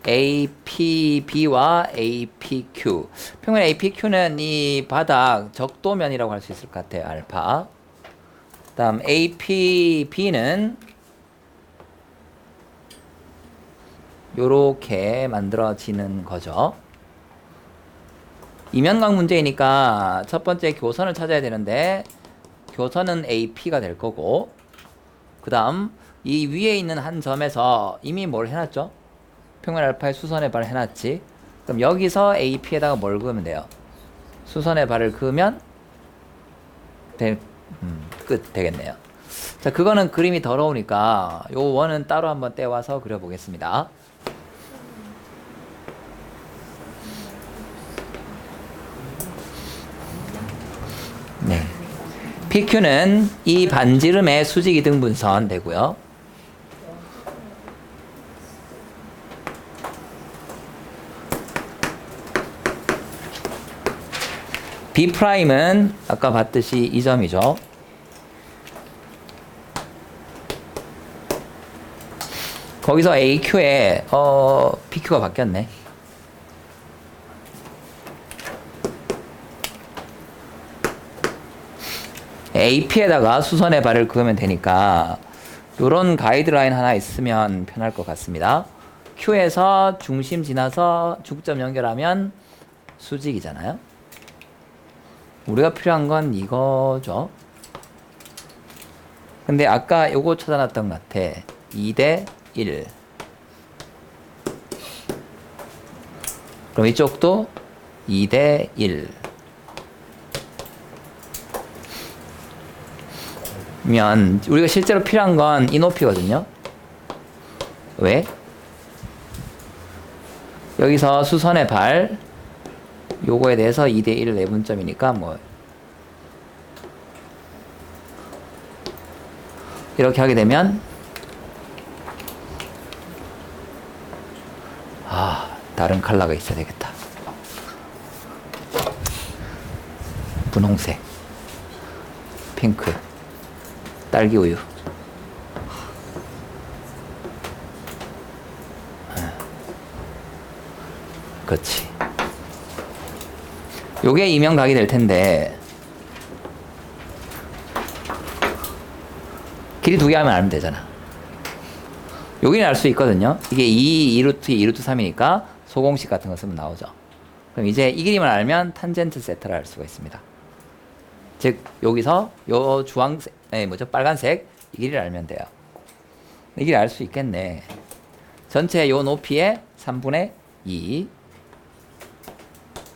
APB와 APQ. 평면 APQ는 이 바닥 적도면이라고 할 수 있을 것 같아요. 알파. 다음 APB는 요렇게 만들어지는 거죠. 이면각 문제이니까 첫 번째 교선을 찾아야 되는데 교선은 AP가 될 거고, 그 다음 이 위에 있는 한 점에서 이미 뭘 해놨죠? 평면 알파에 수선의 발을 해놨지. 그럼 여기서 AP에다가 뭘 그으면 돼요? 수선의 발을 그으면 끝 되겠네요. 자, 그거는 그림이 더러우니까 요 원은 따로 한번 떼와서 그려보겠습니다. 네. PQ는 이 반지름의 수직 이등분선 되고요. B'은 아까 봤듯이 이 점이죠. 거기서 AQ에 PQ가 바뀌었네. AP에다가 수선의 발을 그으면 되니까 요런 가이드라인 하나 있으면 편할 것 같습니다. Q에서 중심 지나서 중점 연결하면 수직이잖아요. 우리가 필요한 건 이거죠. 근데 아까 요거 찾아놨던 것 같아. 2대 1. 그럼 이쪽도 2대 1. 면 우리가 실제로 필요한 건 이 높이거든요. 왜? 여기서 수선의 발 요거에 대해서 2대 1 내분점이니까 뭐 이렇게 하게 되면 다른 컬러가 있어야 되겠다. 분홍색, 핑크, 딸기 우유. 그렇지. 요게 이면각이 될 텐데 길이 2개 하면 알면 되잖아. 여기는 알 수 있거든요. 이게 2루트 2루트 3이니까 소공식 같은 거 쓰면 나오죠. 그럼 이제 이 길이만 알면 탄젠트 세타를 알 수가 있습니다. 즉 여기서 요 빨간색 이 길이를 알면 돼요. 이 길이 알 수 있겠네. 전체 요 높이의 3분의 2.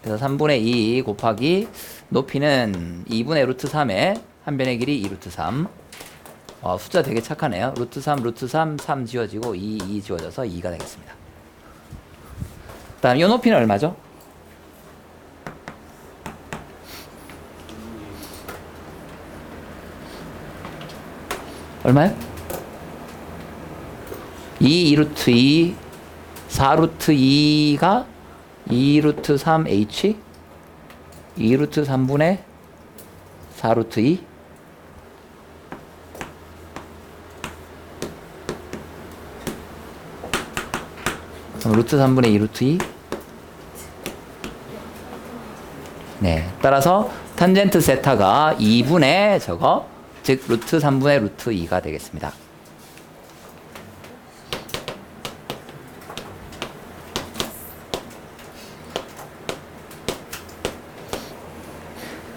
그래서 3분의 2 곱하기 높이는 2분의 루트 3의 한 변의 길이 2루트 3. 숫자 되게 착하네요. 루트 3, 루트 3, 3 지워지고 2 지워져서 2가 되겠습니다. 그 다음 요 높이는 얼마죠? 얼마요? 2루트 2, 4루트 2가 2루트 3H, 2루트 3분의 4루트 2. 루트 3분의 2루트 2. 네. 따라서 탄젠트 세타가 2분의 저거, 즉 루트 3분의 루트 2가 되겠습니다.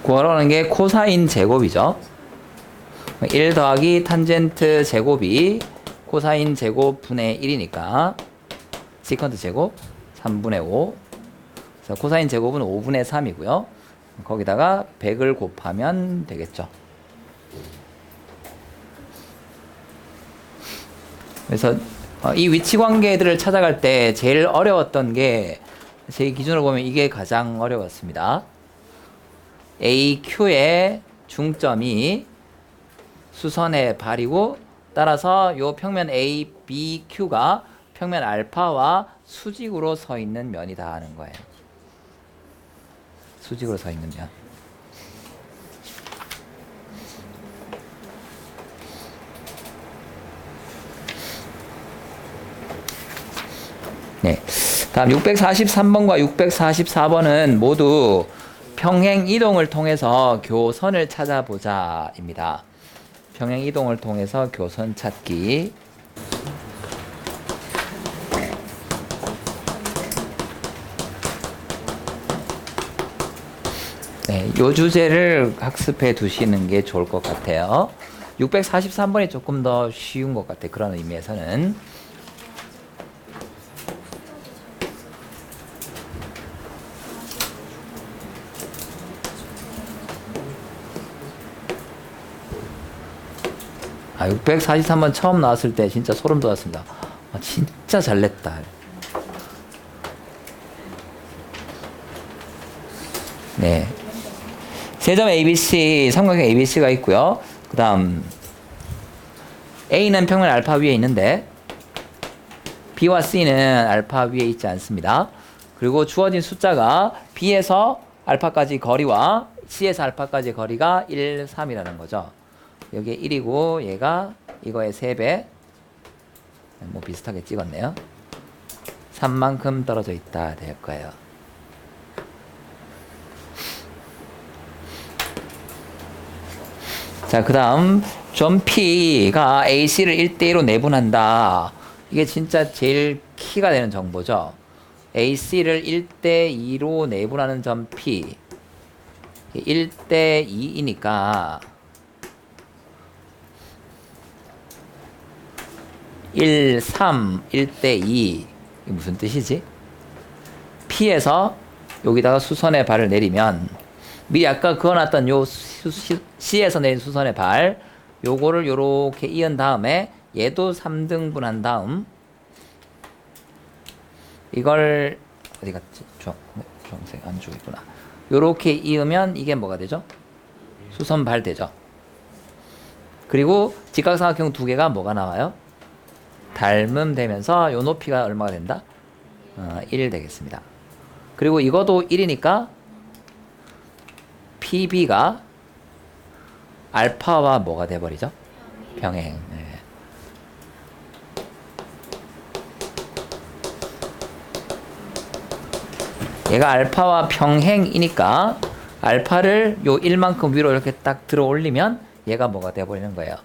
구하라는 게 코사인 제곱이죠. 1 더하기 탄젠트 제곱이 코사인 제곱 분의 1이니까 시컨트 제곱 3분의 5. 그래서 코사인 제곱은 5분의 3이고요. 거기다가 100을 곱하면 되겠죠. 그래서 이 위치 관계들을 찾아갈 때 제일 어려웠던 게 제 기준으로 보면 이게 가장 어려웠습니다. AQ의 중점이 수선의 발이고 따라서 요 평면 ABQ가 평면 알파와 수직으로 서 있는 면이다 하는 거예요. 수직으로 서 있는 면. 네. 다음 643번과 644번은 모두 평행 이동을 통해서 교선을 찾아보자입니다. 평행 이동을 통해서 교선 찾기. 네, 요 주제를 학습해 두시는 게 좋을 것 같아요. 643번이 조금 더 쉬운 것 같아요. 그런 의미에서는. 아, 643번 처음 나왔을 때 진짜 소름 돋았습니다. 아, 진짜 잘 냈다. 네. 세점 ABC, 삼각형 ABC가 있고요. 그 다음 A는 평면 알파 위에 있는데 B와 C는 알파 위에 있지 않습니다. 그리고 주어진 숫자가 B에서 알파까지 거리와 C에서 알파까지 거리가 1, 3이라는 거죠. 여기에 1이고 얘가 이거의 3배. 뭐 비슷하게 찍었네요. 3만큼 떨어져 있다 될 거예요. 자, 그 다음 점 P가 AC를 1대2로 내분한다. 이게 진짜 제일 키가 되는 정보죠. AC를 1대2로 내분하는 점 P 1대2이니까 1, 3, 1대2 이게 무슨 뜻이지? P에서 여기다가 수선의 발을 내리면 미리 아까 그어놨던 요 C에서 내린 수선의 발 요거를 요렇게 이은 다음에 얘도 3등분한 다음 이걸 어디 갔지? 주황색 안쪽이구나. 요렇게 이으면 이게 뭐가 되죠? 수선발 되죠. 그리고 직각삼각형 두 개가 뭐가 나와요? 닮음 되면서 요 높이가 얼마가 된다? 1 되겠습니다. 그리고 이것도 1이니까 PB가 알파와 뭐가 돼버리죠? 평행. 네. 얘가 알파와 평행이니까 알파를 요 1만큼 위로 이렇게 딱 들어 올리면 얘가 뭐가 돼버리는 거예요?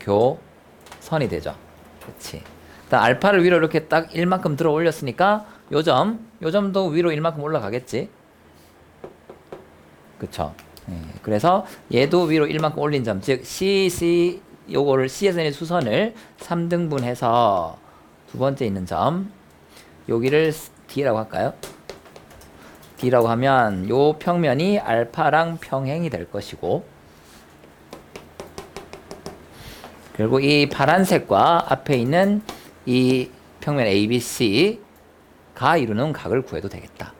교선이 되죠. 그렇지. 일단 알파를 위로 이렇게 딱 1만큼 들어 올렸으니까 요 점도 위로 1만큼 올라가겠지. 그쵸. 그래서 얘도 위로 1만큼 올린 점, 즉 C 요거를 C에서 내린 수선을 3등분해서 두 번째 있는 점 여기를 D라고 할까요? D라고 하면 요 평면이 알파랑 평행이 될 것이고 그리고 이 파란색과 앞에 있는 이 평면 ABC가 이루는 각을 구해도 되겠다.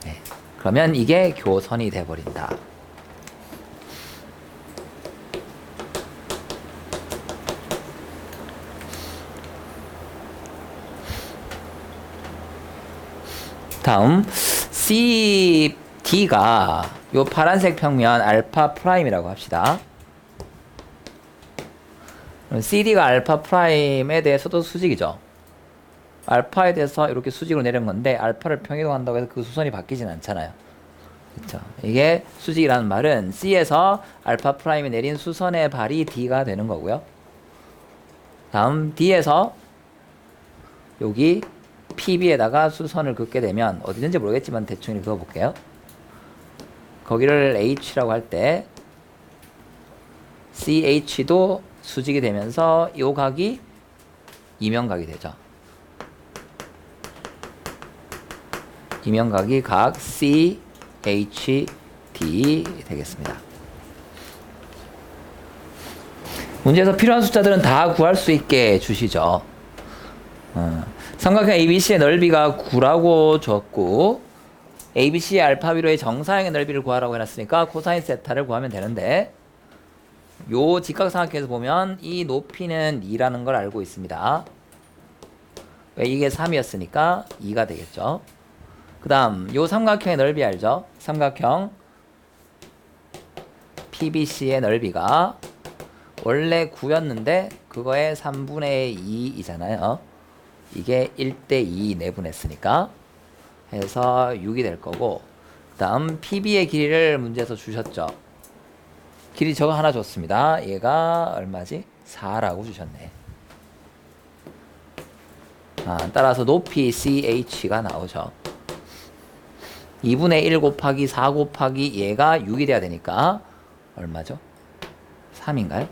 네. 그러면 이게 교선이 돼버린다. 다음 CD가 요 파란색 평면 알파 프라임이라고 합시다. CD가 알파 프라임에 대해서도 수직이죠. 알파에 대해서 이렇게 수직으로 내린 건데 알파를 평행이동한다고 해서 그 수선이 바뀌진 않잖아요. 그쵸. 이게 수직이라는 말은 C에서 알파 프라임이 내린 수선의 발이 D가 되는 거고요. 다음 D에서 여기 PB에다가 수선을 긋게 되면 어디든지 모르겠지만 대충 이렇게 그어볼게요. 거기를 H라고 할 때 CH도 수직이 되면서 이 각이 이면각이 되죠. 이면각이 각 CHD 되겠습니다. 문제에서 필요한 숫자들은 다 구할 수 있게 주시죠. 삼각형 ABC의 넓이가 9라고 줬고 ABC의 알파 위로의 정사형의 넓이를 구하라고 해놨으니까 코사인 세타를 구하면 되는데 요 직각삼각형에서 보면 이 높이는 2라는 걸 알고 있습니다. 왜 이게 3이었으니까 2가 되겠죠. 그 다음 요 삼각형의 넓이 알죠? 삼각형 PBC의 넓이가 원래 9였는데 그거의 3분의 2이잖아요. 이게 1대2 내분했으니까 해서 6이 될 거고 그 다음 PB의 길이를 문제에서 주셨죠. 길이 저거 하나 줬습니다. 얘가 얼마지? 4라고 주셨네. 따라서 높이 CH가 나오죠. 2분의 1 곱하기 4 곱하기 얘가 6이 돼야 되니까 얼마죠? 3인가요?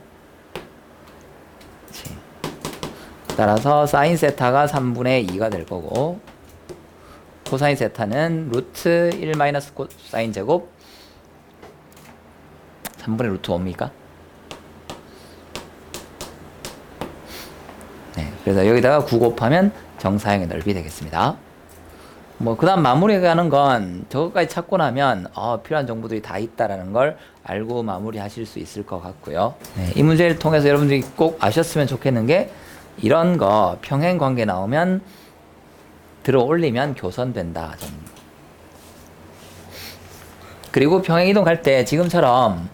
그치. 따라서 사인 세타가 3분의 2가 될 거고 코사인 세타는 루트 1 마이너스 코사인 제곱 3분의 루트 5입니까? 네, 그래서 여기다가 9 곱하면 정사형의 넓이 되겠습니다. 그 다음 마무리하는 건 저것까지 찾고 나면 필요한 정보들이 다 있다라는 걸 알고 마무리하실 수 있을 것 같고요. 네, 이 문제를 통해서 여러분들이 꼭 아셨으면 좋겠는 게 이런 거 평행관계 나오면 들어 올리면 교선된다. 그리고 평행이동 할 때 지금처럼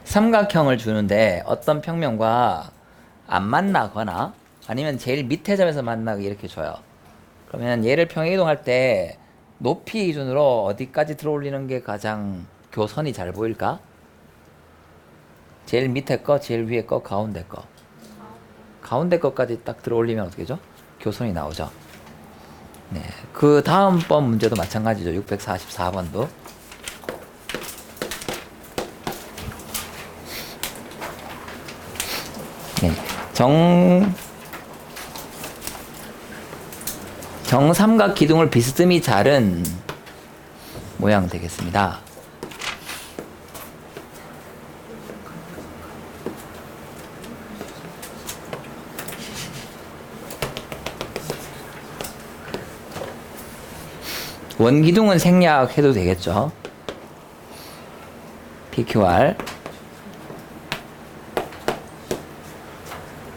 삼각형을 주는데 어떤 평면과 안 만나거나 아니면 제일 밑에 점에서 만나게 이렇게 줘요. 그러면 얘를 평행이동할 때 높이 기준으로 어디까지 들어 올리는 게 가장 교선이 잘 보일까? 제일 밑에 거, 제일 위에 거, 가운데 거. 가운데 거까지 딱 들어 올리면 어떻게 죠? 교선이 나오죠. 네, 그 다음번 문제도 마찬가지죠. 644번도. 네, 정삼각 기둥을 비스듬히 자른 모양 되겠습니다. 원기둥은 생략해도 되겠죠. PQR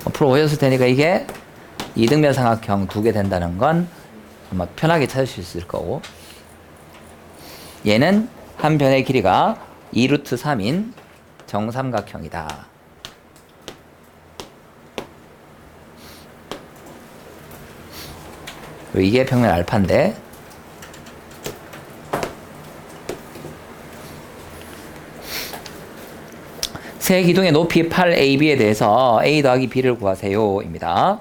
앞으로 오셨을 테니까 이게 이등변 삼각형 2개 된다는 건 아마 편하게 찾으실 수 있을 거고 얘는 한 변의 길이가 2루트 3인 정삼각형이다. 그리고 이게 평면 알파인데 세 기둥의 높이 8AB에 대해서 A 더하기 B를 구하세요 입니다.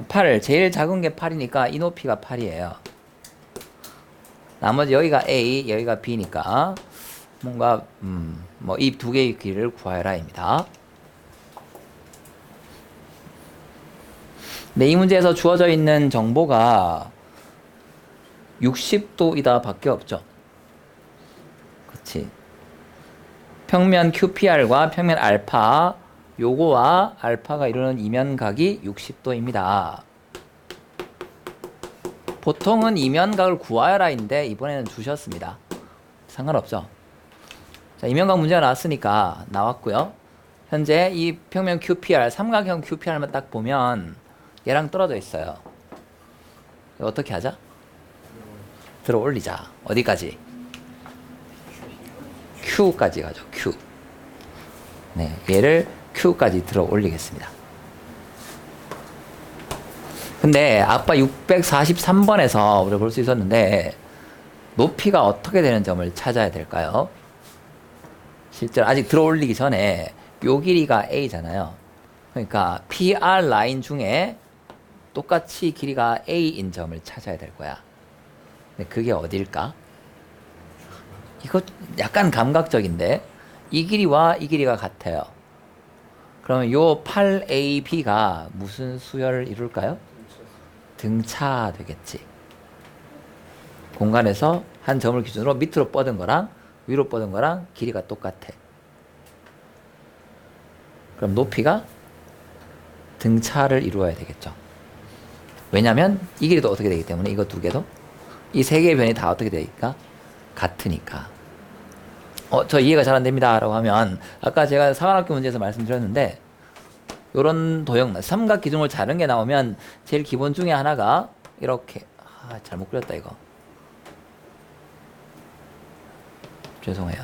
8, 제일 작은 게 8이니까 이 높이가 8이에요. 나머지 여기가 A, 여기가 B니까 뭔가 이 두 개의 길이를 구하여라 입니다. 네, 이 문제에서 주어져 있는 정보가 60도이다 밖에 없죠. 그렇지. 평면 QPR과 평면 알파 요거와 알파가 이루는 이면각이 60도입니다. 보통은 이면각을 구하여라인데 이번에는 주셨습니다. 상관없죠. 자, 이면각 문제가 나왔으니까 나왔고요. 현재 이 평면 QPR, 삼각형 QPR만 딱 보면 얘랑 떨어져 있어요. 어떻게 하자? 들어 올리자. 어디까지? Q까지 가죠. Q. 네, 얘를 Q까지 들어 올리겠습니다. 근데 아까 643번에서 우리가 볼 수 있었는데 높이가 어떻게 되는 점을 찾아야 될까요? 실제로 아직 들어 올리기 전에 요 길이가 A잖아요. 그러니까 PR 라인 중에 똑같이 길이가 A인 점을 찾아야 될 거야. 근데 그게 어딜까? 이거 약간 감각적인데 이 길이와 이 길이가 같아요. 그러면 요 8AB가 무슨 수열을 이룰까요? 등차 되겠지. 공간에서 한 점을 기준으로 밑으로 뻗은 거랑 위로 뻗은 거랑 길이가 똑같아. 그럼 높이가 등차를 이루어야 되겠죠. 왜냐면 이 길이도 어떻게 되기 때문에 이거 두 개도 이 세 개의 변이 다 어떻게 되니까 같으니까. 저 이해가 잘 안 됩니다 라고 하면 아까 제가 사관학교 문제에서 말씀드렸는데 요런 도형 삼각 기둥을 자른 게 나오면 제일 기본 중에 하나가 이렇게 잘못 그렸다 이거. 죄송해요.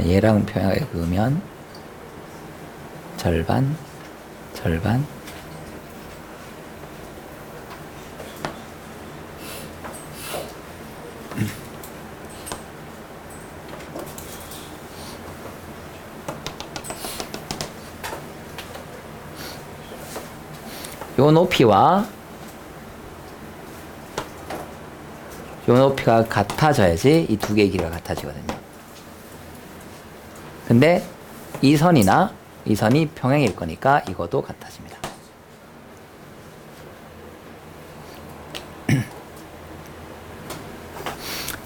얘랑 평행하게 그으면 절반 절반 요 높이와 요 높이가 같아져야지 이 두 개의 길이가 같아지거든요. 근데 이 선이나 이 선이 평행일 거니까 이것도 같아집니다.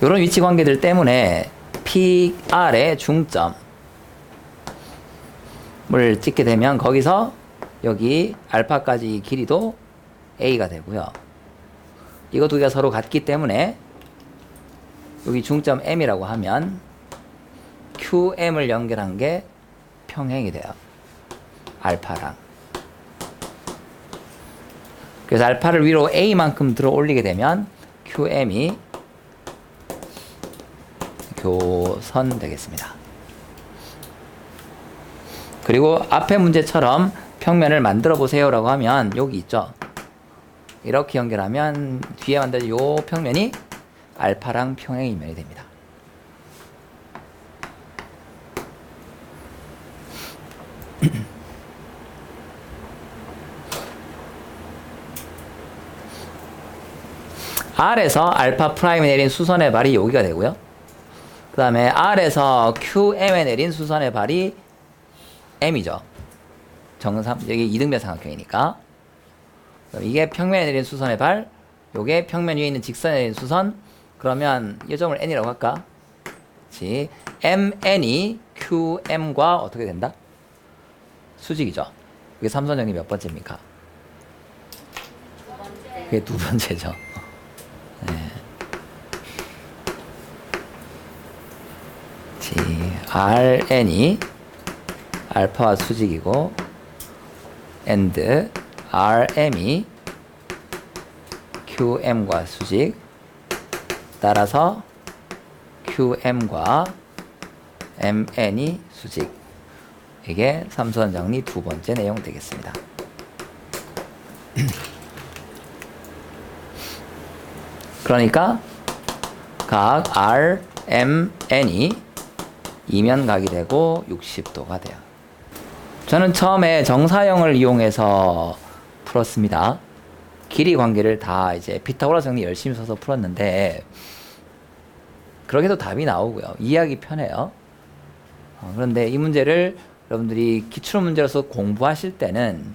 이런 위치 관계들 때문에 PR의 중점을 찍게 되면 거기서 여기 알파까지 길이도 A가 되고요. 이거 두 개가 서로 같기 때문에 여기 중점 M이라고 하면 QM을 연결한 게 평행이 돼요. 알파랑. 그래서 알파를 위로 A만큼 들어 올리게 되면 QM이 교선 되겠습니다. 그리고 앞에 문제처럼 평면을 만들어 보세요 라고 하면 여기 있죠. 이렇게 연결하면 뒤에 만든 요 평면이 알파랑 평행이면이 됩니다. R에서 알파 프라임에 내린 수선의 발이 여기가 되고요. 그 다음에 R에서 QM에 내린 수선의 발이 M이죠. 여기 이등변 삼각형이니까. 이게 평면에 내린 수선의 발, 요게 평면 위에 있는 직선에 내린 수선. 그러면 이 점을 N이라고 할까? 그렇지. MN이 QM과 어떻게 된다? 수직이죠. 그게 삼선형이 몇 번째입니까? 그게 두 번째죠. 네. RN이 알파와 수직이고 and RM이 QM과 수직. 따라서 QM과 MN이 수직. 이게 삼수선 정리 두 번째 내용 되겠습니다. 그러니까 각 RMN이 이면각이 되고 60도가 돼요. 저는 처음에 정사형을 이용해서 풀었습니다. 길이 관계를 다 이제 피타고라스 정리 열심히 써서 풀었는데 그렇게 해도 답이 나오고요. 이해하기 편해요. 그런데 이 문제를 여러분들이 기출 문제로서 공부하실 때는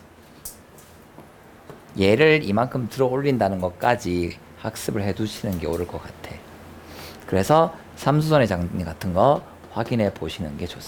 얘를 이만큼 들어 올린다는 것까지 학습을 해 두시는 게 옳을 것 같아. 그래서 삼수선의 정리 같은 거 확인해 보시는 게 좋습니다.